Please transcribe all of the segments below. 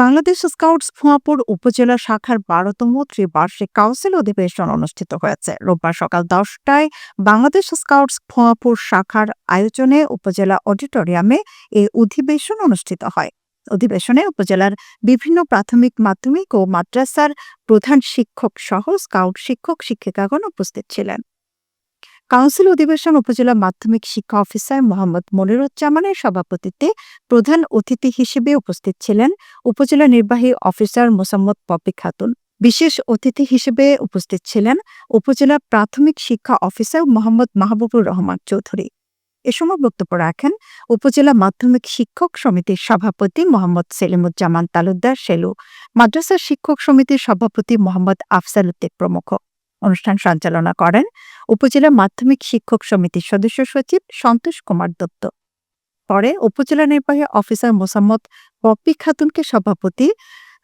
Bangladesh scouts Bhuapur উপজেলা শাখার ১২তম ত্রিবার্ষিক council অধিবেশন অনুষ্ঠিত হয়েছে রোববার সকাল ১০টায়। বাংলাদেশ স্কাউটস ভুয়াপুর শাখার আয়োজনে উপজেলা অডিটোরিয়ামে এই অধিবেশন অনুষ্ঠিত হয়। অধিবেশনে উপজেলার বিভিন্ন প্রাথমিক, মাধ্যমিক ও মাদ্রাসার প্রধান শিক্ষক সহ স্কাউট শিক্ষক শিক্ষিকাগণ উপস্থিত ছিলেন। কাউন্সিল অধিবেশন উপজেলা মাধ্যমিক শিক্ষা অফিসার মোহাম্মদ মনিরুজ্জামানের সভাপতিত্বে প্রধান অতিথি হিসেবে উপস্থিত ছিলেন উপজেলা নির্বাহী অফিসার মোসাম্মদ পপি খাতুন। বিশেষ অতিথি হিসেবে উপস্থিত ছিলেন উপজেলা প্রাথমিক শিক্ষা অফিসার মোহাম্মদ মাহবুবুর রহমান চৌধুরী। এ সময় বক্তব্য রাখেন উপজেলা মাধ্যমিক শিক্ষক সমিতির সভাপতি মোহাম্মদ সেলিমুজ্জামান তালুকদার সেলু, মাদ্রাসা শিক্ষক সমিতির সভাপতি মোহাম্মদ আফজাল উদ্দিন প্রমুখ। অনুষ্ঠান সঞ্চালনা করেন উপজেলা মাধ্যমিক শিক্ষক সমিতির সদস্য সচিব সন্তোষ কুমার দত্ত। পরে উপজেলা নির্বাহী অফিসার মোসাম্মদ পপি খাতুনকে সভাপতি,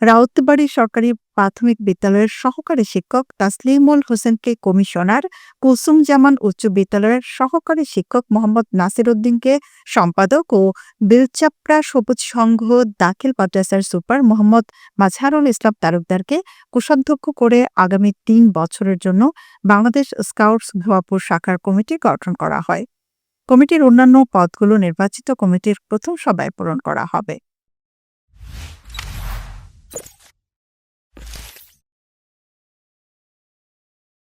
রাউতবাড়ী সরকারি প্রাথমিক বিদ্যালয়ের সহকারী শিক্ষক তাসলিমুল হোসেনকে কমিশনার, কুলসুম জামান উচ্চ বিদ্যালয়ের সহকারী শিক্ষক মোহাম্মদ নাসির উদ্দিনকে সম্পাদক ও বেলচাপড়া সবুজ সংঘ দাখিল মাদ্রাসার সুপার মোহাম্মদ মাজহারুল ইসলাম তালুকদারকে কোষাধ্যক্ষ করে আগামী ৩ বছরের জন্য বাংলাদেশ স্কাউটস ভুয়াপুর শাখার কমিটি গঠন করা হয়। কমিটির অন্যান্য পদগুলো নির্বাচিত কমিটির প্রথম সভায় পূরণ করা হবে।